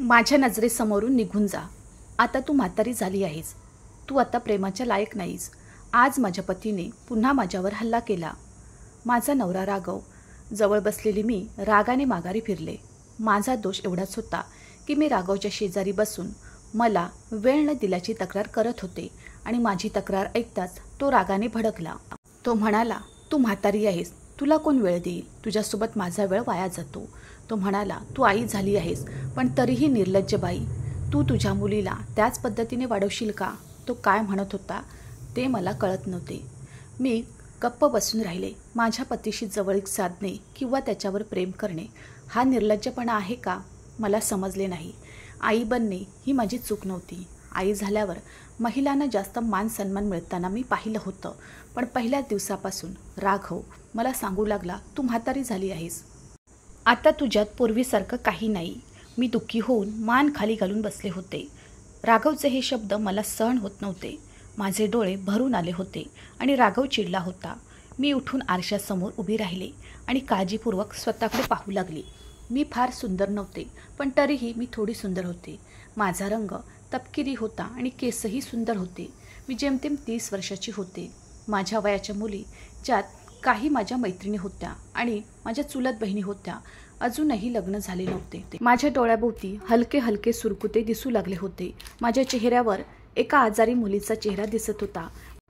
माझ्या नजरेसमोरून निघून जा. आता तू म्हातारी झाली आहेस. तू आता प्रेमाच्या लायक नाहीस. आज माझ्या पतीने पुन्हा माझ्यावर हल्ला केला. माझा नवरा राघव. जवळ बसलेली मी रागाने माघारी फिरले. माझा दोष एवढाच होता की मी राघवच्या शेजारी बसून मला वेळ न दिल्याची तक्रार करत होते आणि माझी तक्रार ऐकताच तो रागाने भडकला. तो म्हणाला, तू म्हातारी आहेस, तुला कोण वेळ देईल? तुझ्यासोबत माझा वेळ वाया जातो. तो म्हणाला, तू आई झाली आहेस, पण तरीही निर्लज्ज बाई, तू तुझ्या मुलीला त्याच पद्धतीने वाढवशील का? तो काय म्हणत होता ते मला कळत नव्हते. मी गप्प बसून राहिले. माझ्या पतीशी जवळीक साधणे किंवा त्याच्यावर प्रेम करणे हा निर्लज्जपणा आहे का? मला समजले नाही. आई बनणे ही माझी चूक नव्हती. आई झाल्यावर महिलांना जास्त मान सन्मान मिळताना मी पाहिलं होतं, पण पहिल्याच दिवसापासून राघव मला सांगू लागला, तू म्हातारी झाली आहेस, आता तुझ्यात पूर्वीसारखं काही नाही. मी दुःखी होऊन मान खाली घालून बसले होते. राघवचे हे शब्द मला सहन होत नव्हते. माझे डोळे भरून आले होते आणि राघव चिडला होता. मी उठून आरशासमोर उभी राहिले आणि काळजीपूर्वक स्वतःकडे पाहू लागली. मी फार सुंदर नव्हते, पण तरीही मी थोडी सुंदर होते. माझा रंग तपकिरी होता आणि केसही सुंदर होते. मी जेमतेम 30 वर्षाची होते. माझ्या वयाच्या मुली, ज्यात काही माझ्या मैत्रिणी होत्या आणि माझ्या चुलत बहिणी होत्या, अजूनही लग्न झाले नव्हते. माझ्या डोळ्याभोवती हलके हलके सुरकुते दिसू लागले होते. माझ्या चेहऱ्यावर एका आजारी मुलीचा चेहरा दिसत होता.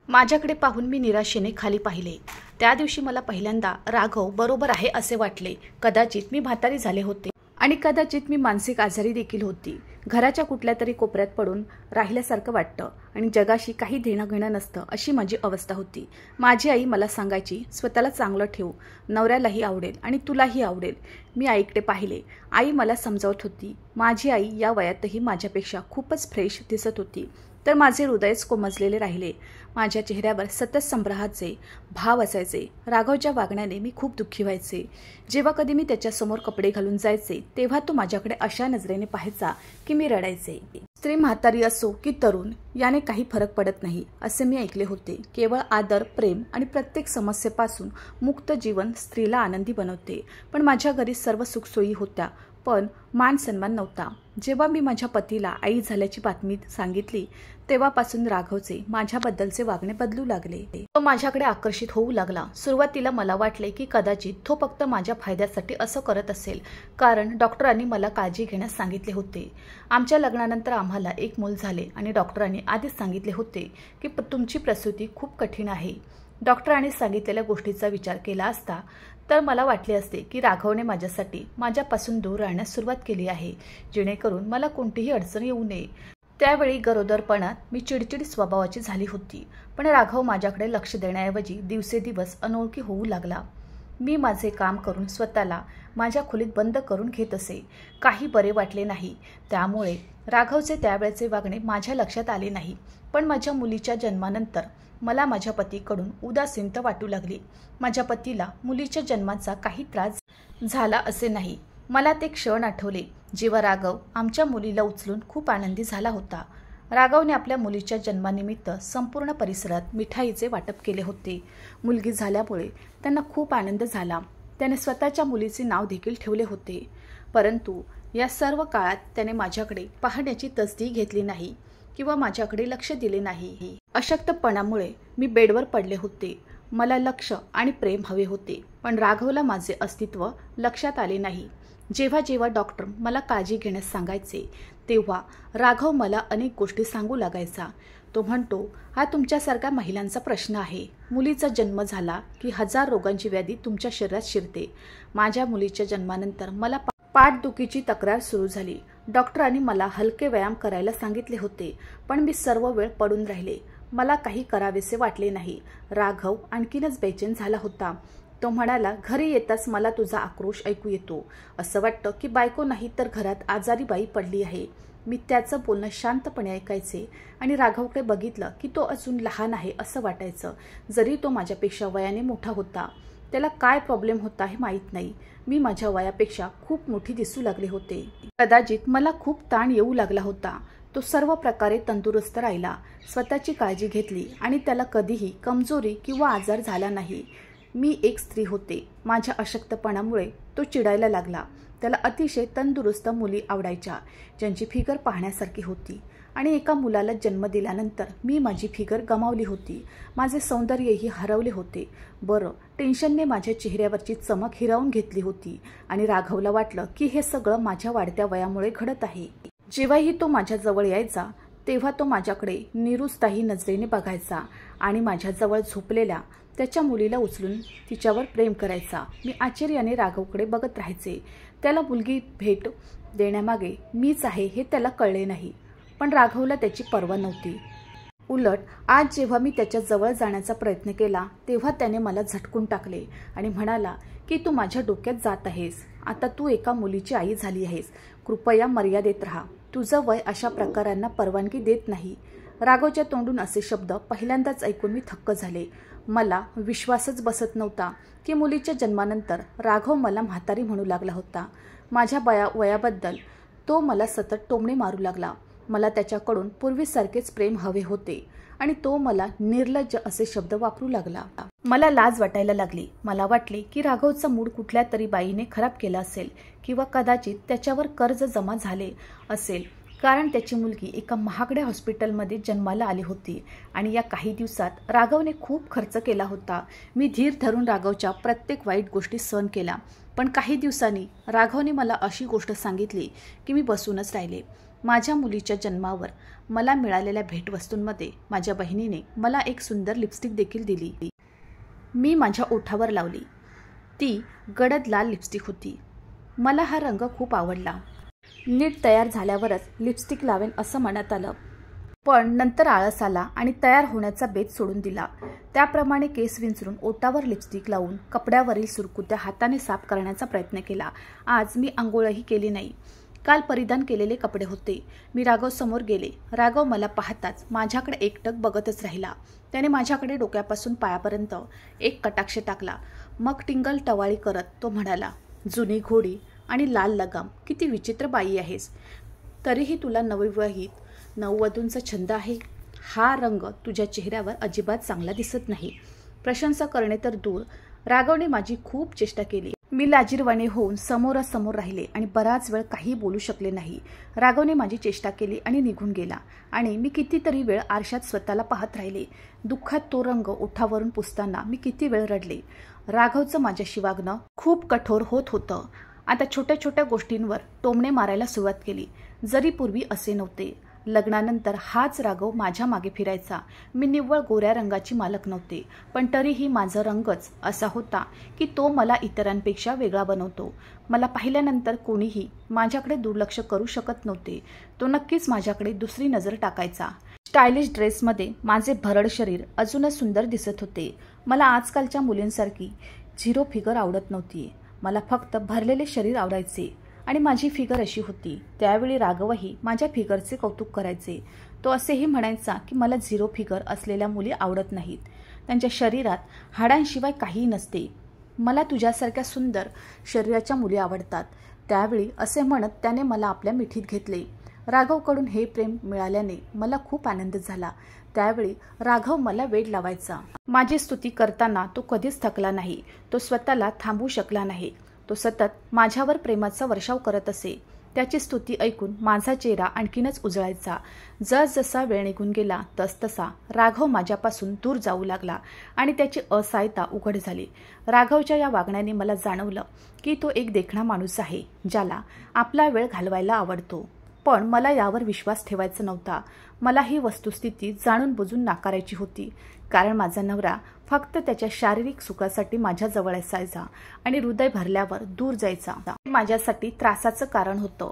माझ्याकडे पाहून मी निराशेने खाली पाहिले. त्या दिवशी मला पहिल्यांदा राघव बरोबर आहे असे वाटले. कदाचित मी म्हातारी झाले होते आणि कदाचित मी मानसिक आजारी देखील होती. घराच्या कुठल्या तरी कोपऱ्यात पडून राहिल्यासारखं वाटतं आणि जगाशी काही देणं घेणं नसतं अशी माझी अवस्था होती. माझी आई मला सांगायची, स्वतःला चांगलं ठेव, नवऱ्यालाही आवडेल आणि तुलाही आवडेल. मी आईकडे पाहिले. आई मला समजावत होती. माझी आई या वयातही माझ्यापेक्षा खूपच फ्रेश दिसत होती, तर माझे हृदयच कोमजलेले राहिले. माझ्या चेहऱ्यावर सतत संभ्रमाचे भाव असायचे. राघवच्या वागण्याने मी खूप दुःखी व्हायचे. जेव्हा कधी मी त्याच्यासमोर कपडे घालून जायचे तेव्हा तो माझ्याकडे अशा नजरेने पाहायचा की मी रडायचे. स्त्री म्हातारी असो की तरुण, याने काही फरक पडत नाही असे मी ऐकले होते. केवळ आदर, प्रेम आणि प्रत्येक समस्येपासून मुक्त जीवन स्त्रीला आनंदी बनवते. पण माझ्या घरी सर्व सुखसोयी होत्या, पण मान सन्मान नव्हता. जेव्हा मी माझ्या पतीला आई झाल्याची बातमी सांगितली तेव्हापासून राघवचे माझ्याबद्दलचे वागणे बदलू लागले. तो माझ्याकडे आकर्षित होऊ लागला. सुरुवातीला मला वाटले की कदाचित तो फक्त माझ्या फायद्यासाठी असं करत असेल, कारण डॉक्टरांनी मला काळजी घेण्यास सांगितले होते. आमच्या लग्नानंतर आम्हाला एक मूल झाले आणि डॉक्टरांनी आधीच सांगितले होते की तुमची प्रसूती खूप कठीण आहे. डॉक्टरांनी सांगितलेल्या गोष्टीचा विचार केला असता तर मला वाटले असते की राघवने माझ्यासाठी माझ्यापासून दूर राहण्यास सुरुवात केली आहे, जेणेकरून मला कोणतीही अडचण येऊ नये. त्यावेळी गरोदरपणात मी चिडचिड स्वभावाची झाली होती, पण राघव माझ्याकडे लक्ष देण्याऐवजी दिवसेदिवस अनोळखी होऊ लागला. मी माझे काम करून स्वतःला माझ्या खोलीत बंद करून घेत असे. काही बरे वाटले नाही. त्यामुळे राघवचे त्यावेळचे वागणे माझ्या लक्षात आले नाही. पण माझ्या मुलीच्या जन्मानंतर मला माझ्या पतीकडून उदासीनता वाटू लागली. माझ्या पतीला मुलीच्या जन्माचा काही त्रास झाला असे नाही. मला ते क्षण आठवले जेव्हा राघव आमच्या मुलीला उचलून खूप आनंदी झाला होता. राघवने आपल्या मुलीच्या जन्मानिमित्त संपूर्ण परिसरात मिठाईचे वाटप केले होते. मुलगी झाल्यामुळे त्यांना खूप आनंद झाला. त्याने स्वतःच्या मुलीचे नाव देखील ठेवले होते. परंतु या सर्व काळात त्याने माझ्याकडे पाहण्याची तसदी घेतली नाही किंवा माझ्याकडे लक्ष दिले नाही. अशक्तपणामुळे मी बेडवर पडले होते. मला लक्ष आणि प्रेम हवे होते, पण राघवला माझे अस्तित्व लक्षात आले नाही. जेव्हा जेव्हा डॉक्टर मला काळजी घेण्यास सांगायचे तेव्हा राघव मला अनेक गोष्टी सांगू लागायचा. तो म्हणतो, हा तुमच्यासारख्या महिलांचा प्रश्न आहे. मुलीचा जन्म झाला की 1000 रोगांची व्याधी तुमच्या शरीरात शिरते. माझ्या मुलीच्या जन्मानंतर मला पाठदुखीची तक्रार सुरू झाली. डॉक्टरांनी मला हलके व्यायाम करायला सांगितले होते, पण मी सर्व वेळ पडून राहिले. मला काही करावेसे वाटले नाही. राघव आणखीनच बेचैन झाला होता. तो म्हणाला, घरी येताच मला तुझा आक्रोश ऐकू येतो. असं वाटतं की बायको नाही तर घरात आजारी बाई पडली आहे. मी त्याचं बोलणं शांतपणे ऐकायचे आणि राघवकडे बघितलं की तो अजून लहान आहे असं वाटायचं, जरी तो माझ्यापेक्षा वयाने मोठा होता. त्याला काय प्रॉब्लेम होता हे माहीत नाही. मी माझ्या वयापेक्षा खूप मोठी दिसू लागले होते. कदाचित मला खूप ताण येऊ लागला होता. तो सर्व प्रकारे तंदुरुस्त राहिला, स्वतःची काळजी घेतली आणि त्याला कधीही कमजोरी किंवा आजार झाला नाही. मी एक स्त्री होते. माझ्या अशक्तपणामुळे तो चिडायला लागला. त्याला अतिशय तंदुरुस्त मुली आवडायच्या, ज्यांची फिगर पाहण्यासारखी होती. आणि एका मुलाला जन्म दिल्यानंतर मी माझी फिगर गमावली होती. माझे सौंदर्यही हरवले होते. बरं, टेन्शनने माझ्या चेहऱ्यावरची चमक हिरावून घेतली होती आणि राघवला वाटलं की हे सगळं माझ्या वाढत्या वयामुळे घडत आहे. जेव्हाही तो माझ्या जवळ यायचा तेव्हा तो माझ्याकडे निरुत्साही नजरेने बघायचा आणि माझ्या जवळ झोपलेल्या त्याच्या मुलीला उचलून तिच्यावर प्रेम करायचा. मी आश्चर्याने राघवकडे बघत राहायचे. त्याला मुलगी भेट देण्यामागे मीच आहे हे त्याला कळले नाही, पण राघवला त्याची पर्वा नव्हती. उलट आज जेव्हा मी त्याच्या जवळ जाण्याचा प्रयत्न केला तेव्हा त्याने मला झटकून टाकले आणि म्हणाला की तू माझ्या डोक्यात जात आहेस. आता तू एका मुलीची आई झाली आहेस. कृपया मर्यादेत राहा. तुझं वय अशा प्रकारांना परवानगी देत नाही. राघवच्या तोंडून असे शब्द पहिल्यांदाच ऐकून मी थक्क झाले. मला विश्वासच बसत नव्हता की मुलीच्या जन्मानंतर राघव मला म्हातारी म्हणू लागला होता. माझ्या वयाबद्दल तो मला सतत टोमणे मारू लागला. मला त्याच्याकडून पूर्वीसारखेच प्रेम हवे होते आणि तो मला निर्लज्ज असे शब्द वापरू लागला. मला लाज वाटायला लागली. मला वाटले की राघवचा मूड कुठल्या तरी बाईने खराब केला असेल किंवा कदाचित त्याच्यावर कर्ज जमा झाले असेल, कारण त्याची मुलगी एका महागड्या हॉस्पिटलमध्ये जन्माला आली होती आणि या काही दिवसात राघवने खूप खर्च केला होता. मी धीर धरून राघवच्या प्रत्येक वाईट गोष्टी सहन केल्या, पण काही दिवसांनी राघवने मला अशी गोष्ट सांगितली की मी बसूनच राहिले. माझ्या मुलीच्या जन्मावर मला मिळालेल्या भेटवस्तूंमध्ये माझ्या बहिणीने मला एक सुंदर लिपस्टिक देखील दिली. मी माझ्या ओठावर लावली. ती गडद लाल लिपस्टिक होती. मला हा रंग खूप आवडला. नीट तयार झाल्यावरच लिपस्टिक लावेन असं मनात आलं, पण नंतर आळस आला आणि तयार होण्याचा बेत सोडून दिला. त्याप्रमाणे केस विंचरून ओठावर लिपस्टिक लावून कपड्यावरील सुरकुत्या हाताने साफ करण्याचा प्रयत्न केला. आज मी आंघोळही केली नाही. काल परिधान केलेले कपडे होते. मी राघव समोर गेले. राघव मला पाहताच माझ्याकडे एकटक बघतच राहिला. त्याने माझ्याकडे डोक्यापासून पायापर्यंत एक कटाक्ष टाकला. मग टिंगल टवाळी करत तो म्हणाला, जुनी घोडी आणि लाल लगाम, किती विचित्र बाई आहेस. तरीही तुला नवविवाहित नववधूंचा छंद आहे. हा रंग तुझ्या चेहऱ्यावर अजिबात चांगला दिसत नाही. प्रशंसा करणे तर दूर, राघवने माझी खूप चेष्टा केली. मी लाजिरवाणे होऊन समोरासमोर राहिले आणि बराच वेळ काही बोलू शकले नाही. राघवने माझी चेष्टा केली आणि निघून गेला आणि मी कितीतरी वेळ आरशात स्वतःला पाहत राहिले. दुःखात तो रंग ओठावरून पुसताना मी किती वेळ रडले. राघवचं माझ्याशी वागणं खूप कठोर होत होतं. आता छोट्या छोट्या गोष्टींवर टोमणे मारायला सुरुवात केली. जरी पूर्वी असे नव्हते. लग्नानंतर हाच राघव माझ्या मागे फिरायचा. मी निव्वळ गोऱ्या रंगाची मालक नव्हते, पण तरीही माझा रंगच असा होता की तो मला इतरांपेक्षा वेगळा बनवतो. मला पाहिल्यानंतर कोणीही माझ्याकडे दुर्लक्ष करू शकत नव्हते. तो नक्कीच माझ्याकडे दुसरी नजर टाकायचा. स्टायलिश ड्रेसमध्ये माझे भरड शरीर अजूनच सुंदर दिसत होते. मला आजकालच्या मुलींसारखी झिरो फिगर आवडत नव्हती. मला फक्त भरलेले शरीर आवडायचे आणि माझी फिगर अशी होती. त्यावेळी राघवही माझ्या फिगरचे कौतुक करायचे. तो असेही म्हणायचा की मला झिरो फिगर असलेल्या मुली आवडत नाहीत. त्यांच्या शरीरात हाडांशिवाय काहीही नसते. मला तुझ्यासारख्या सुंदर शरीराच्या मुली आवडतात. त्यावेळी असे म्हणत त्याने मला आपल्या मिठीत घेतले. राघवकडून हे प्रेम मिळाल्याने मला खूप आनंद झाला. त्यावेळी राघव मला वेड लावायचा. माझी स्तुती करताना तो कधीच थकला नाही. तो स्वतःला थांबवू शकला नाही. तो सतत माझ्यावर प्रेमाचा वर्षाव करत असे. त्याची स्तुती ऐकून माझा चेहरा आणखीनच उजळायचा. जसजसा वेळ निघून गेला तसतसा राघव माझ्यापासून दूर जाऊ लागला आणि त्याची असहायता उघड झाली. राघवच्या या वागण्याने मला जाणवलं की तो एक देखणा माणूस आहे, ज्याला आपला वेळ घालवायला आवडतो. पण मला यावर विश्वास ठेवायचा नव्हता. मला ही वस्तुस्थिती जाणून बुजून नाकारायची होती, कारण माझा नवरा फक्त त्याच्या शारीरिक सुखासाठी माझ्याजवळ असायचा आणि हृदय भरल्यावर दूर जायचा. माझ्यासाठी त्रासाचं कारण होतं,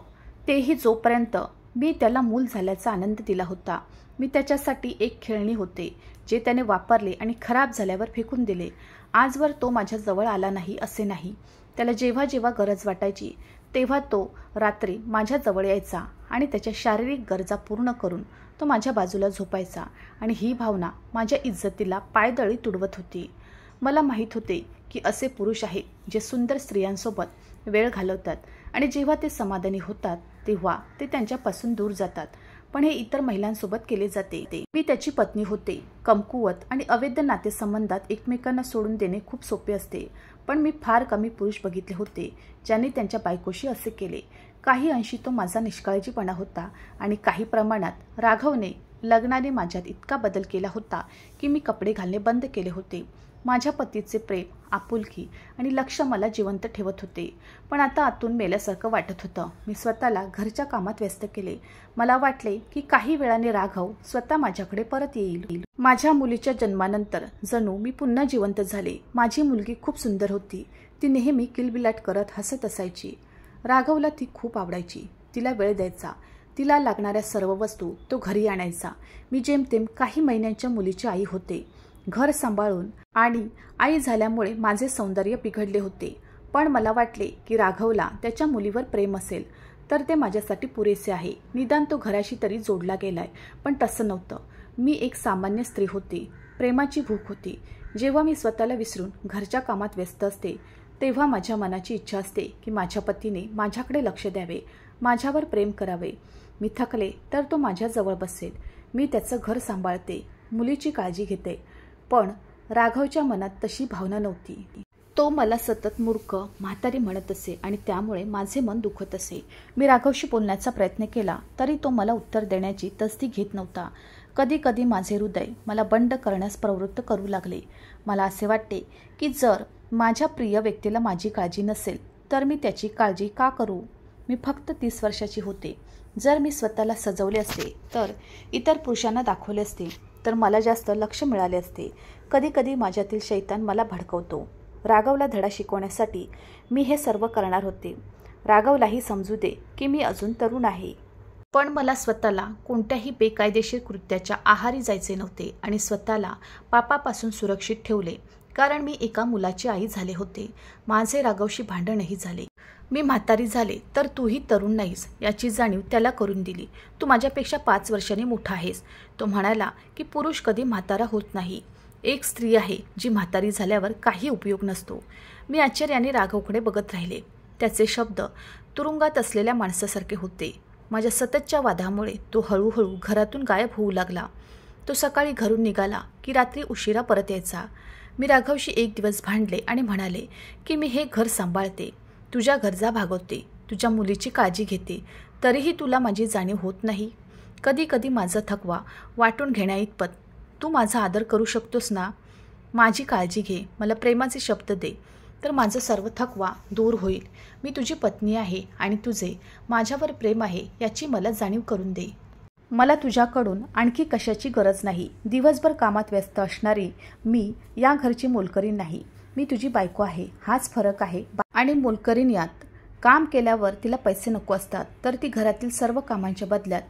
तेही जोपर्यंत मी त्याला मूल झाल्याचा आनंद दिला होता. मी त्याच्यासाठी एक खेळणी होते, जे त्याने वापरले आणि खराब झाल्यावर फेकून दिले. आजवर तो माझ्या जवळ आला नाही असे नाही. त्याला जेव्हा जेव्हा गरज वाटायची तेव्हा तो रात्री माझ्या जवळ यायचा आणि त्याच्या शारीरिक गरजा पूर्ण करून तो माझ्या बाजूला झोपायचा आणि ही भावना माझ्या इज्जतीला पायदळी तुडवत होती. मला माहीत होते की असे पुरुष आहेत जे सुंदर स्त्रियांसोबत वेळ घालवतात आणि जेव्हा ते समाधानी होतात तेव्हा ते त्यांच्यापासून दूर जातात. पण हे इतर महिलांसोबत केले जाते। मी त्याची पत्नी होते। कमकुवत आणि अवैध नातेसंबंधात एकमेकांना सोडून देणे खूप सोपे असते, पण मी फार कमी पुरुष बघितले होते ज्यांनी त्यांच्या बायकोशी असे केले। काही अंशी तो माझा निष्काळजीपणा होता आणि काही प्रमाणात राघवने लग्नाने माझ्यात इतका बदल केला होता की मी कपडे घालणे बंद केले होते। माझ्या पतीचे प्रेम, आपुलकी आणि लक्ष मला जिवंत ठेवत होते, पण आता आतून मेल्यासारखं वाटत होतं। मी स्वतःला घरच्या कामात व्यस्त केले। मला वाटले की काही वेळाने राघव स्वतः माझ्याकडे परत येईल। माझ्या मुलीच्या जन्मानंतर जणू मी पुन्हा जिवंत झाले। माझी मुलगी खूप सुंदर होती। ती नेहमी किलबिलाट करत हसत असायची। राघवला ती खूप आवडायची। तिला वेळ द्यायचा, तिला लागणाऱ्या सर्व वस्तू तो घरी आणायचा। मी जेमतेम काही महिन्यांच्या मुलीची आई होते। घर सांभाळून आणि आई झाल्यामुळे माझे सौंदर्य बिघडले होते, पण मला वाटले की राघवला त्याच्या मुलीवर प्रेम असेल तर ते माझ्यासाठी पुरेसे आहे। निदान तो घराशी तरी जोडला गेलाय, पण तसं नव्हतं। मी एक सामान्य स्त्री होती। प्रेमाची भूक होती। जेव्हा मी स्वतःला विसरून घरच्या कामात व्यस्त असते तेव्हा माझ्या मनाची इच्छा असते की माझ्या पतीने माझ्याकडे लक्ष द्यावे, माझ्यावर प्रेम करावे। मी थकले तर तो माझ्या जवळ बसेल। मी त्याचं घर सांभाळते, मुलीची काळजी घेते, पण राघवच्या मनात तशी भावना नव्हती। तो मला सतत मूर्ख, म्हातारी म्हणत असे आणि त्यामुळे माझे मन दुखत असे। मी राघवशी बोलण्याचा प्रयत्न केला तरी तो मला उत्तर देण्याची तसदी घेत नव्हता। कधी कधी माझे हृदय मला बंड करण्यास प्रवृत्त करू लागले। मला असे वाटते की जर माझ्या प्रिय व्यक्तीला माझी काळजी नसेल तर मी त्याची काळजी का करू? मी फक्त 30 वर्षाची होते। जर मी स्वतःला सजवले असते तर इतर पुरुषांना दाखवले असते तर मला जास्त लक्ष मिळाले असते। कधी कधी माझ्यातील शैतान मला भडकवतो। राघवला धडा शिकवण्यासाठी मी हे सर्व करणार होते। राघवलाही समजू दे की मी अजून तरुण आहे, पण मला स्वतःला कोणत्याही बेकायदेशीर कृत्याच्या आहारी जायचे नव्हते आणि स्वतःला पापापासून सुरक्षित ठेवले, कारण मी एका मुलाची आई झाले होते। माझे राघवशी भांडणही झाले। मी म्हातारी झाले तर तूही तरुण नाहीस याची जाणीव त्याला करून दिली। तू माझ्यापेक्षा 5 वर्षांनी मोठा आहेस। तो म्हणाला की पुरुष कधी म्हातारा होत नाही, एक स्त्री आहे जी म्हातारी झाल्यावर काही उपयोग नसतो। मी आश्चर्याने राघवकडे बघत राहिले। त्याचे शब्द तुरुंगात असलेल्या माणसासारखे होते। माझ्या सततच्या वादामुळे तो हळूहळू घरातून गायब होऊ लागला। तो सकाळी घरून निघाला की रात्री उशिरा परत यायचा। मी राघवशी एक दिवस भांडले आणि म्हणाले की मी हे घर सांभाळते, तुझ्या गरजा भागवते, तुझ्या मुलीची काळजी घेते, तरीही तुला माझी जाणीव होत नाही। कधी कधी माझा थकवा वाटून घेण्याइतपत तू माझा आदर करू शकतोस ना? माझी काळजी घे, मला प्रेमाचे शब्द दे, तर माझं सर्व थकवा दूर होईल। मी तुझी पत्नी आहे आणि तुझे माझ्यावर प्रेम आहे याची मला जाणीव करून दे। मला तुझ्याकडून आणखी कशाची गरज नाही। दिवसभर कामात व्यस्त असणारी मी या घरची मोलकरीण नाही। मी तुझी बायको आहे, हाच फरक आहे। आणि मोलकरीण यात काम केल्यावर तिला पैसे नको असतात, तर ती घरातील सर्व कामांच्या बदल्यात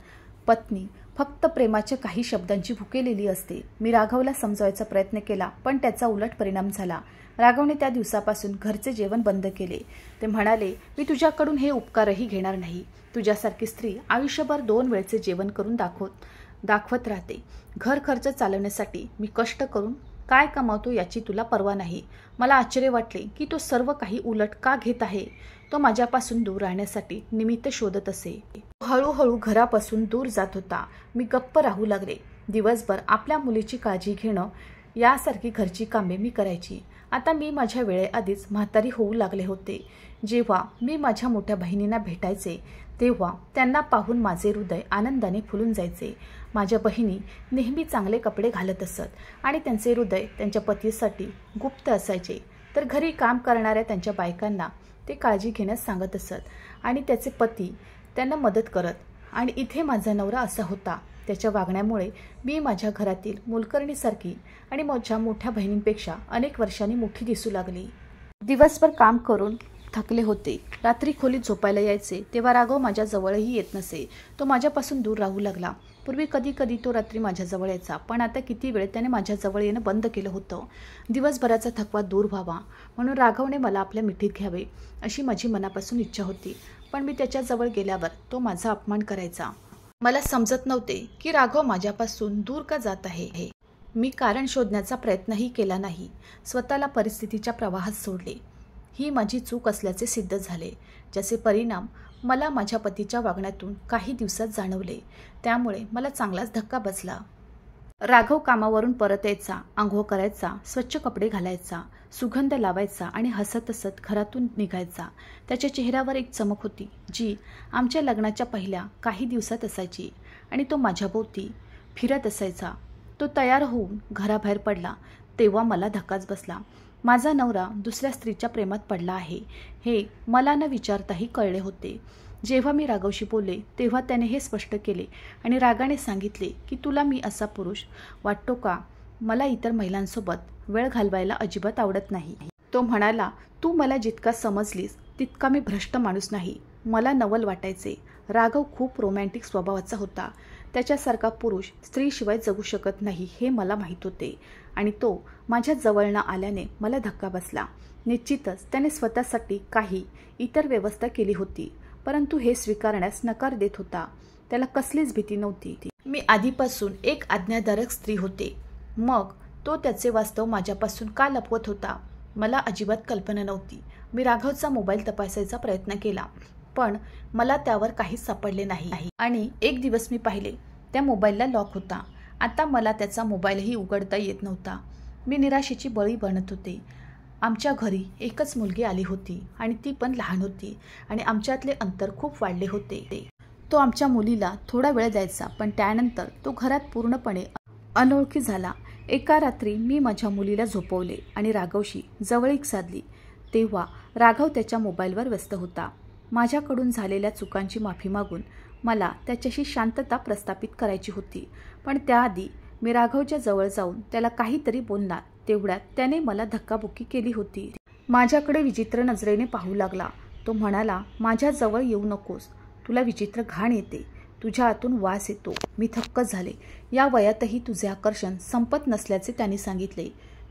पत्नी फक्त प्रेमाच्या काही शब्दांची भुकेलेली असते। मी राघवला समजावायचा प्रयत्न केला, पण त्याचा उलट परिणाम झाला। राघवने त्या दिवसापासून घरचे जेवण बंद केले। ते म्हणाले, मी तुझ्याकडून हे उपकारही घेणार नाही। तुझ्यासारखी स्त्री आयुष्यभर 2 वेळचे जेवण करून दाखवत राहते। घर खर्च चालवण्यासाठी मी कष्ट करून काय कमावतो याची तुला पर्वा नाही। मला आश्चर्य वाटले की तो सर्व काही उलट का घेत आहे। तो माझ्यापासून दूर राहण्यासाठी निमित्त शोधत असे। हळूहळू घरापासून दूर जात होता। मी गप्प राहू लागले। दिवसभर आपल्या मुलीची काळजी घेणं यासारखी घरची कामे मी करायची। आता मी माझ्या वेळेआधीच म्हातारी होऊ लागले होते। जेव्हा मी माझ्या मोठ्या बहिणींना भेटायचे तेव्हा त्यांना पाहून माझे हृदय आनंदाने फुलून जायचे। माझ्या बहिणी नेहमी चांगले कपडे घालत असत आणि त्यांचे हृदय त्यांच्या पतीसाठी गुप्त असायचे, तर घरी काम करणाऱ्या त्यांच्या बायकांना ते काळजी घेण्यास सांगत असत आणि त्याचे पती त्यांना मदत करत। आणि इथे माझा नवरा असा होता। त्याच्या वागण्यामुळे मी माझ्या घरातील मोलकरणीसारखी आणि माझ्या मोठ्या बहिणींपेक्षा अनेक वर्षांनी मोठी दिसू लागली। दिवसभर काम करून थकले होते। रात्री खोलीत झोपायला यायचे तेव्हा राघव माझ्या जवळही येत नसे। तो माझ्यापासून दूर राहू लागला। पूर्वी कधी कधी तो रात्री माझ्या जवळ यायचा, पण आता किती वेळ त्याने माझ्या जवळ येणं बंद केलं होतं। दिवसभराचा थकवा दूर व्हावा म्हणून राघवने मला आपल्या मिठीत घ्यावे अशी माझी मनापासून इच्छा होती, पण मी त्याच्या जवळ गेल्यावर तो माझा अपमान करायचा। मला समजत नव्हते की राघव माझ्यापासून दूर का जात आहे। मी कारण शोधण्याचा प्रयत्नही केला नाही। स्वतःला परिस्थितीच्या प्रवाहात सोडले। ही माझी चूक असल्याचे सिद्ध झाले, ज्याचे परिणाम मला माझ्या पतीच्या वागण्यातून काही दिवसात जाणवले, त्यामुळे मला चांगलाच धक्का बसला. राघव कामावरून परत यायचा, आंघोळ करायचा, स्वच्छ कपडे घालायचा, सुगंध लावायचा आणि हसत हसत घरातून निघायचा. त्याच्या चेहऱ्यावर एक चमक होती जी आमच्या लग्नाच्या पहिल्या काही दिवसात असायची आणि तो माझ्याभोवती फिरत असायचा. तो तयार होऊन घराबाहेर पडला तेव्हा मला धक्काच बसला. माझा नवरा दुसऱ्या स्त्रीच्या प्रेमात पडला आहे हे मला न विचारताही कळले होते. जेव्हा मी राघवशी बोलले तेव्हा त्याने हे स्पष्ट केले आणि रागाने सांगितले की तुला मी असा पुरुष वाटतो का? मला इतर महिलांसोबत वेळ घालवायला अजिबात आवडत नाही. तो म्हणाला, तू मला जितका समजलीस तितका मी भ्रष्ट माणूस नाही. मला नवल वाटायचे. राघव खूप रोमॅन्टिक स्वभावाचा होता. त्याच्यासारखा पुरुष स्त्रीशिवाय जगू शकत नाही हे मला माहीत होते आणि तो माझ्या जवळ न आल्याने मला धक्का बसला. निश्चितच त्याने स्वतःसाठी काही इतर व्यवस्था केली होती, परंतु हे स्वीकारण्यास नकार देत होता. त्याला कसलीच भीती नव्हती. मी आधीपासून एक आज्ञाधारक स्त्री होते. मग तो त्याचे वास्तव माझ्यापासून का लपवत होता? मला अजिबात कल्पना नव्हती. मी राघवचा मोबाईल तपासायचा प्रयत्न केला, पण मला त्यावर काहीच सापडले नाही आणि एक दिवस मी पाहिले त्या मोबाईलला लॉक होता. आता मला त्याचा मोबाईलही उघडता येत नव्हता. मी निराशेची बळी बनत होते. आमच्या घरी एकच मुलगी आली होती आणि ती पण लहान होती आणि आमच्यातले अंतर खूप वाढले होते. तो आमच्या मुलीला थोडा वेळ द्यायचा, पण त्यानंतर तो घरात पूर्णपणे अनोळखी झाला. एका रात्री मी माझ्या मुलीला झोपवले आणि राघवशी जवळीक साधली तेव्हा राघव त्याच्या मोबाईलवर व्यस्त होता. माझ्याकडून झालेल्या चुकांची माफी मागून मला त्याच्याशी शांतता प्रस्थापित करायची होती, पण त्याआधी मी राघवच्या जवळ जाऊन त्याला काहीतरी बोलणार तेवढ्यात त्याने मला धक्काबुक्की केली होती. माझ्याकडे विचित्र नजरेने पाहू लागला. तो म्हणाला, माझ्या जवळ येऊ नकोस, तुला विचित्र घाण येते, तुझ्या आतून वास येतो. मी थक्क झाले. या वयातही तुझे आकर्षण संपत नसल्याचे त्याने सांगितले.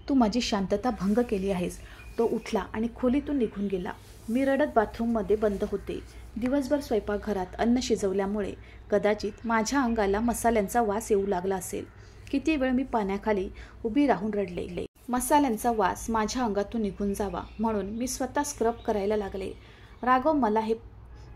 तू माझी शांतता भंग केली आहेस. तो उठला आणि खोलीतून निघून गेला. मी रडत बाथरूममध्ये बंद होते. दिवसभर स्वयंपाकघरात अन्न शिजवल्यामुळे कदाचित माझ्या अंगाला मसाल्यांचा वास येऊ लागला असेल. किती वेळ मी पाण्याखाली उभी राहून रडले. मसाल्यांचा वास माझ्या अंगातून निघून जावा म्हणून मी स्वतः स्क्रब करायला लागले. राघव मला हे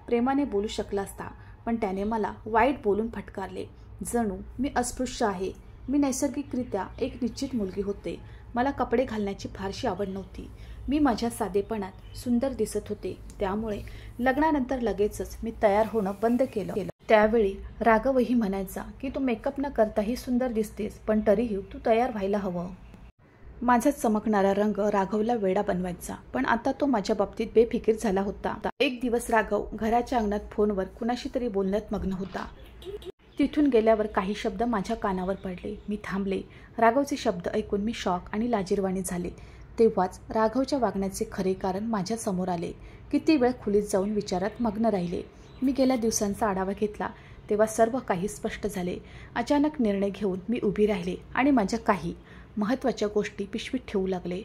प्रेमाने बोलू शकला असता, पण त्याने मला वाईट बोलून फटकारले. जणू मी अस्पृश्य आहे. मी नैसर्गिकरित्या एक निश्चित मुलगी होते. मला कपडे घालण्याची फारशी आवड नव्हती. मी माझ्या साधेपणात सुंदर दिसत होते, त्यामुळे लग्नानंतर लगेचच मी तयार होणं बंद केलं. त्यावेळी राघवही म्हणायचा की तू मेकअप न करताही सुंदर दिसतेस, पण तरीही तू तयार व्हायला हवं. माझा चमकणारा रंग राघवला वेडा बनवायचा, पण आता तो माझ्या बाबतीत बेफिकीर झाला होता. एक दिवस राघव घराच्या अंगणात फोनवर कुणाशी तरी बोलण्यात मग्न होता. तिथून गेल्यावर काही शब्द माझ्या कानावर पडले. मी थांबले. राघवचे शब्द ऐकून मी शॉक आणि लाजिरवाणी झाले. तेव्हाच राघवच्या वागण्याचे खरे कारण माझ्या समोर आले. किती वेळ खोलीत जाऊन विचारात मग्न राहिले. मी गेल्या दिवसांचा आढावा घेतला तेव्हा सर्व काही स्पष्ट झाले. अचानक निर्णय घेऊन मी उभी राहिले आणि माझ्या काही महत्त्वाच्या गोष्टी पिशवीत ठेवू लागले.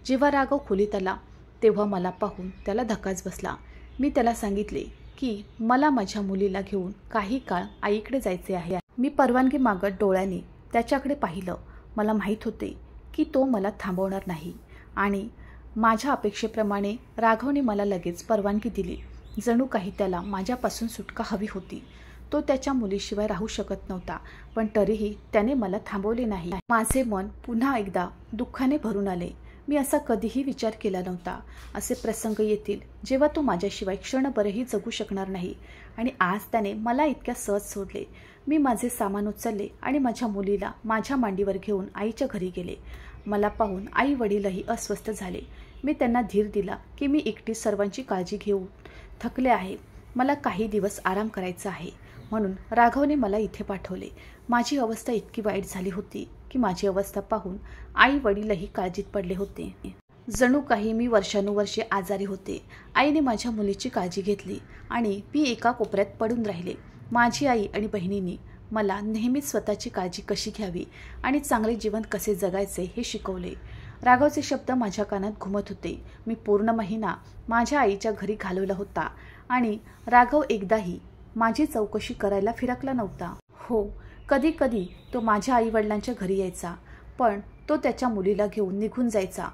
जेव्हा राघव खोलीत आला तेव्हा मला पाहून त्याला धक्काच बसला. मी त्याला सांगितले की मला माझ्या मुलीला घेऊन काही काळ आईकडे जायचे आहे. मी परवानगी मागत डोळ्याने त्याच्याकडे पाहिलं. मला माहीत होते की तो मला थांबवणार नाही आणि माझ्या अपेक्षेप्रमाणे राघवने मला लगेच परवानगी दिली. जणू काही त्याला माझ्यापासून सुटका हवी होती. तो त्याच्या मुलीशिवाय राहू शकत नव्हता, पण तरीही त्याने मला थांबवले नाही. माझे मन पुन्हा एकदा दुःखाने भरून आले. मी असा कधीही विचार केला नव्हता. असे प्रसंग येतील जेव्हा तो माझ्याशिवाय क्षणभरही जगू शकणार नाही आणि आज त्याने मला इतक्या सहज सोडले. मी माझे सामान उचलले आणि माझ्या मुलीला माझ्या मांडीवर घेऊन आईच्या घरी गेले. मला पाहून आई वडीलही अस्वस्थ झाले. मी त्यांना धीर दिला की मी एकटी सर्वांची काळजी घेऊन थकले आहे. मला काही दिवस आराम करायचा आहे, म्हणून राघवने मला इथे पाठवले. माझी अवस्था इतकी वाईट झाली होती की माझी अवस्था पाहून आई वडीलही काळजीत पडले होते. जणू काही मी वर्षानुवर्षे आजारी होते. आईने माझ्या मुलीची काळजी घेतली आणि मी एका कोपऱ्यात पडून राहिले. माझी आई आणि बहिणींनी मला नेहमीच स्वतःची काळजी कशी घ्यावी आणि चांगले जीवन कसे जगायचे हे शिकवले. राघवचे शब्द माझ्या कानात घुमत होते. मी पूर्ण महिना माझ्या आईच्या घरी घालवला होता आणि राघव एकदाही माझी चौकशी करायला फिरकला नव्हता. हो, कधी कधी तो माझ्या आईवडिलांच्या घरी यायचा, पण तो त्याच्या मुलीला घेऊन निघून जायचा.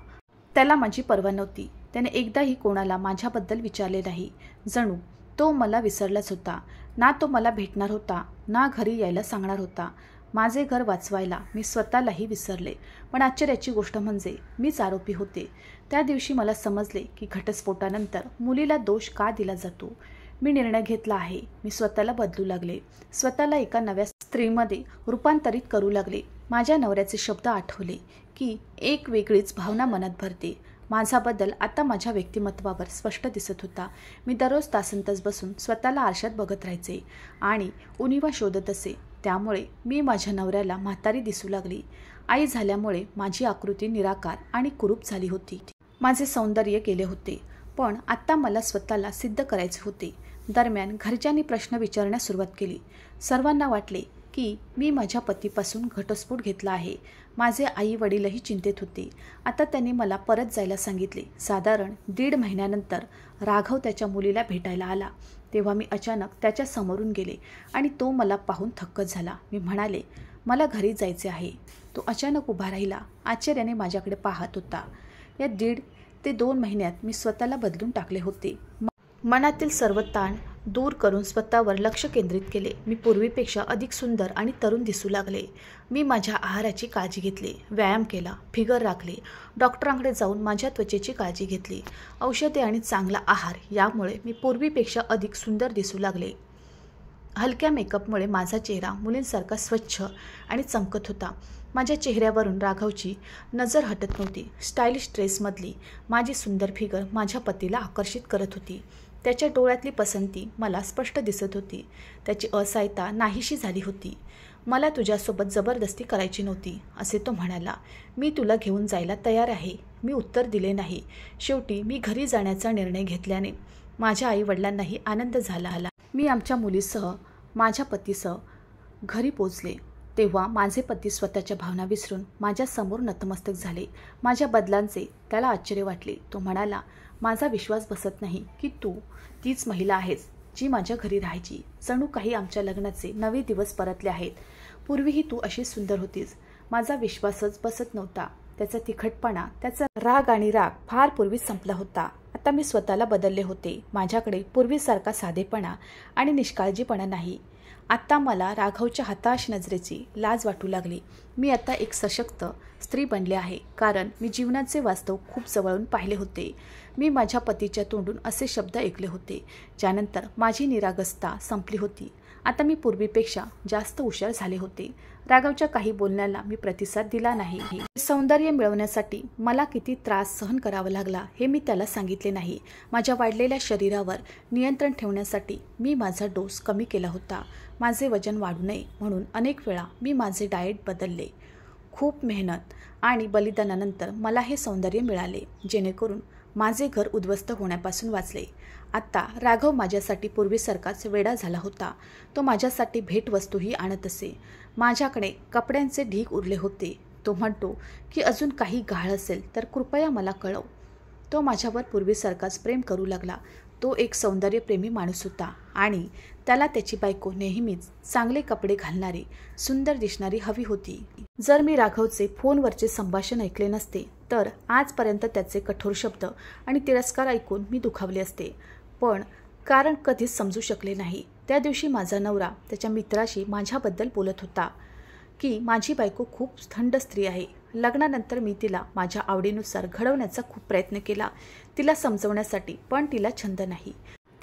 त्याला माझी पर्वा नव्हती. त्याने एकदाही कोणाला माझ्याबद्दल विचारले नाही. जणू तो मला विसरलाच होता. ना तो मला भेटणार होता, ना घरी यायला सांगणार होता. माझे घर वाचवायला मी स्वतःलाही विसरले. पण आश्चर्याची गोष्ट म्हणजे मीच आरोपी होते. त्या दिवशी मला समजले की घटस्फोटानंतर मुलीला दोष का दिला जातो. मी निर्णय घेतला आहे. मी स्वतःला बदलू लागले. स्वतःला एका नव्या स्त्रीमध्ये रूपांतरित करू लागले. माझ्या नवऱ्याचे शब्द आठवले की एक वेगळीच भावना मनात भरते. माझा बदल आता माझ्या व्यक्तिमत्वावर स्पष्ट दिसत होता. मी दररोज तासनतास बसून स्वतःला आरशात बघत राहायचे आणि उणिवा शोधत असे. त्यामुळे मी माझ्या नवऱ्याला म्हातारी दिसू लागली. आई झाल्यामुळे माझी आकृती निराकार आणि कुरूप झाली होती. माझे सौंदर्य गेले होते. पण आता मला स्वतःला सिद्ध करायचे होते. दरम्यान घरच्यांनी प्रश्न विचारण्यास सुरुवात केली. सर्वांना वाटले की मी माझ्या पतीपासून घटस्फोट घेतला आहे. माझे आई वडीलही चिंतेत होते. आता त्यांनी मला परत जायला सांगितले. साधारण 1.5 महिन्यानंतर राघव त्याच्या मुलीला भेटायला आला. तेव्हा मी अचानक त्याच्या समोरून गेले आणि तो मला पाहून थक्कच झाला. मी म्हणाले, मला घरी जायचे आहे. तो अचानक उभा राहिला. आश्चर्याने माझ्याकडे पाहत होता. या 1.5 ते 2 महिन्यात मी स्वतःला बदलून टाकले होते. मनातील सर्व ताण दूर करून स्वतःवर लक्ष केंद्रित केले. मी पूर्वीपेक्षा अधिक सुंदर आणि तरुण दिसू लागले. मी माझ्या आहाराची काळजी घेतली, व्यायाम केला, फिगर राखले, डॉक्टरांकडे जाऊन माझ्या त्वचेची काळजी घेतली. औषधे आणि चांगला आहार यामुळे मी पूर्वीपेक्षा अधिक सुंदर दिसू लागले. हलक्या मेकअपमुळे माझा चेहरा मुलींसारखा स्वच्छ आणि चमकत होता. माझ्या चेहऱ्यावरून राघवची नजर हटत नव्हती. स्टायलिश ड्रेसमधली माझी सुंदर फिगर माझ्या पतीला आकर्षित करत होती. त्याच्या डोळ्यातली पसंती मला स्पष्ट दिसत होती. त्याची असहायता नाहीशी झाली होती. मला तुझ्यासोबत जबरदस्ती करायची नव्हती, असे तो म्हणाला. मी तुला घेऊन जायला तयार आहे. मी उत्तर दिले नाही. शेवटी मी घरी जाण्याचा निर्णय घेतल्याने माझ्या आईवडिलांनाही आनंद झाला. मी आमच्या मुलीसह माझ्या पतीसह घरी पोचले. तेव्हा माझे पती स्वतःच्या भावना विसरून माझ्या समोर नतमस्तक झाले. माझ्या बदलांचे त्याला आश्चर्य वाटले. तो म्हणाला, माझा विश्वास बसत नाही की तू तीच महिला आहेस जी माझ्या घरी राहायची. जणू काही आमच्या लग्नाचे नवे दिवस परतले आहेत. पूर्वीही तू अशी सुंदर होतीस. माझा विश्वासच बसत नव्हता. त्याचा तिखटपणा, त्याचा राग आणि राग फार पूर्वीच संपला होता. आता मी स्वतःला बदलले होते. माझ्याकडे पूर्वीसारखा साधेपणा आणि निष्काळजीपणा नाही. आता मला राघवच्या हताश नजरेची लाज वाटू लागली. मी आता एक सशक्त स्त्री बनले आहे, कारण मी जीवनाचे वास्तव खूप जवळून पाहिले होते. मी माझ्या पतीच्या तोंडून असे शब्द ऐकले होते, ज्यानंतर माझी निरागसता संपली होती. आता मी पूर्वीपेक्षा जास्त हुशार झाले होते. राघवच्या काही बोलण्याला मी प्रतिसाद दिला नाही. सौंदर्य मिळवण्यासाठी मला किती त्रास सहन करावा लागला हे मी त्याला सांगितले नाही. माझ्या वाढलेल्या शरीरावर नियंत्रण ठेवण्यासाठी मी माझा डोस कमी केला होता. माझे वजन वाढू नये म्हणून अनेक वेळा मी माझे डाएट बदलले. खूप मेहनत आणि बलिदानानंतर मला हे सौंदर्य मिळाले, जेणेकरून माझे घर उद्ध्वस्त होण्यापासून वाचले. आता राघव माझ्यासाठी पूर्वीसारखाच वेडा झाला होता. तो माझ्यासाठी भेटवस्तूही आणत असे. माझ्याकडे कपड्यांचे ढीग उरले होते. तो म्हणतो की अजून काही गहाळ असेल तर कृपया मला कळव. तो माझ्यावर पूर्वीसारखाच प्रेम करू लागला. तो एक सौंदर्यप्रेमी माणूस होता आणि त्याला त्याची बायको नेहमीच चांगले कपडे घालणारी, सुंदर दिसणारी हवी होती. जर मी राघवचे फोनवरचे संभाषण ऐकले नसते तर आजपर्यंत त्याचे कठोर शब्द आणि तिरस्कार ऐकून मी दुखावले असते. पण कारण कधीच समजू शकले नाही. त्या दिवशी माझा नवरा त्याच्या मित्राशी माझ्याबद्दल बोलत होता की माझी बायको खूप थंड स्त्री आहे. लग्नानंतर मी तिला माझ्या आवडीनुसार घडवण्याचा खूप प्रयत्न केला, तिला समजवण्यासाठी, पण तिला छंद नाही.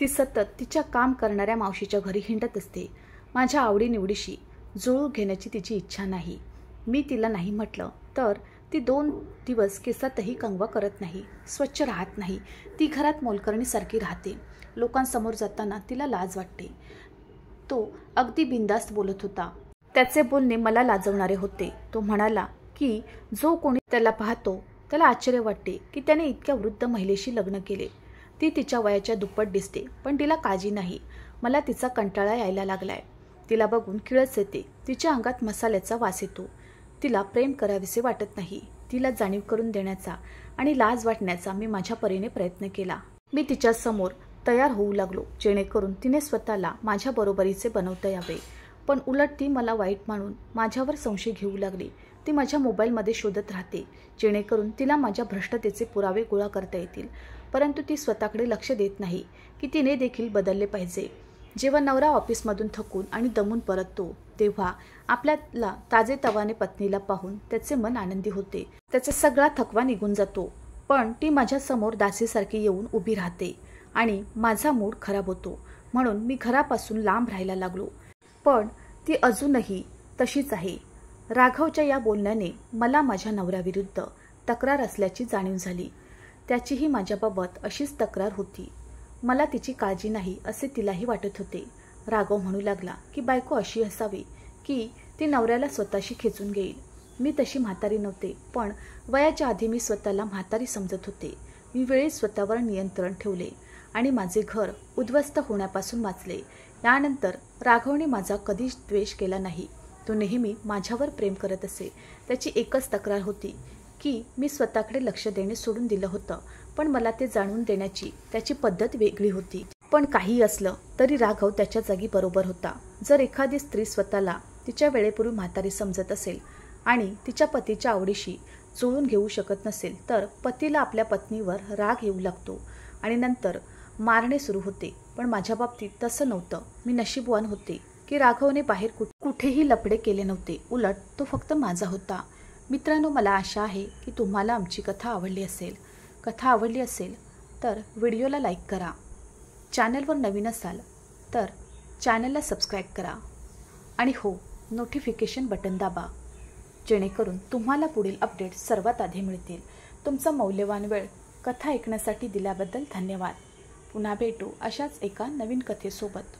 ती सतत तिच्या काम करणाऱ्या मावशीच्या घरी हिंडत असते. माझ्या आवडीनिवडीशी जुळवून घेण्याची तिची इच्छा नाही. मी तिला नाही म्हटलं तर ती 2 दिवस केसातही कंगवा करत नाही, स्वच्छ राहत नाही. ती घरात मोलकरणीसारखी राहते. लोकांसमोर जाताना तिला लाज वाटते. तो अगदी बिनधास्त बोलत होता. त्याचे बोलणे मला लाजवणारे होते. तो म्हणाला की जो कोणी त्याला पाहतो त्याला आश्चर्य वाटते की त्याने इतक्या वृद्ध महिलेशी लग्न केले. ती तिच्या वयाच्या दुप्पट दिसते, पण तिला काळजी नाही. मला तिचा कंटाळा यायला लागलाय. तिला बघून किळस येते. तिच्या अंगात मसाल्याचा वास येतो. तिला प्रेम करावेसे वाटत नाही. तिला जाणीव करून देण्याचा आणि लाज वाटण्याचा मी माझ्या परीने प्रयत्न केला. मी तिच्या समोर तयार होऊ लागलो, जेणेकरून तिने स्वतःला माझ्या बरोबरीचे बनवता यावे. पण उलट ती मला वाईट मानून माझ्यावर संशय घेऊ लागली. ती माझ्या मोबाईलमध्ये शोधत राहते, जेणेकरून तिला माझ्या भ्रष्टतेचे पुरावे गोळा करता येतील. परंतु ती स्वतःकडे लक्ष देत नाही. की तिने देखील बदलले पाहिजे. जेव्हा नवरा ऑफिसमधून थकून आणि दमून परततो तेव्हा आपल्याला ताजेतवाने पत्नीला पाहून त्याचे मन आनंदी होते. त्याचा सगळा थकवा निघून जातो. पण ती माझ्यासमोर दासीसारखी येऊन उभी राहते आणि माझा मूड खराब होतो. म्हणून मी घरापासून लांब राहायला लागलो. पण ती अजूनही तशीच आहे. राघवच्या या बोलण्याने मला माझ्या नवऱ्याविरुद्ध तक्रार असल्याची जाणीव झाली. त्याचीही माझ्याबाबत अशीच तक्रार होती. मला तिची काळजी नाही असे तिलाही वाटत होते. राघव म्हणू लागला की बायको अशी असावी की ती नवऱ्याला स्वतःशी खेचून घेईल. मी तशी म्हातारी नव्हते, पण वयाच्या आधी मी स्वतःला म्हातारी समजत होते. मी वेळेत स्वतःवर नियंत्रण ठेवले आणि माझे घर उद्ध्वस्त होण्यापासून वाचले. यानंतर राघवने माझा कधीच द्वेष केला नाही. तो नेहमी माझ्यावर प्रेम करत असे. त्याची एकच तक्रार होती की मी स्वतःकडे लक्ष देणे सोडून दिलं होतं. पण मला ते जाणून देण्याची त्याची पद्धत वेगळी होती. पण काही असलं तरी राघव त्याच्या जागी बरोबर होता. जर एखादी स्त्री स्वतःला तिच्या वेळेपूर्वी म्हातारी समजत असेल आणि तिच्या पतीच्या आवडीशी जुळून घेऊ शकत नसेल तर पतीला आपल्या पत्नीवर राग येऊ लागतो आणि नंतर मारणे सुरू होते. पण माझ्या बाबतीत तसं नव्हतं. मी नशीबवान होते की राघवने बाहेर कुठेही लफडे केले नव्हते. उलट तो फक्त माझा होता. मित्रांनो, मला आशा आहे की तुम्हाला आमची कथा आवडली असेल. कथा आवडली असेल तर व्हिडिओला लाईक करा. चॅनलवर नवीन असाल तर चॅनलला सबस्क्राईब करा आणि हो, नोटिफिकेशन बटन दाबा जेणेकरून तुम्हाला पुढील अपडेट सर्वात आधी मिळतील. तुमचा मौल्यवान वेळ कथा ऐकण्यासाठी दिल्याबद्दल धन्यवाद. पुन्हा भेटू अशाच एका नवीन कथेसोबत.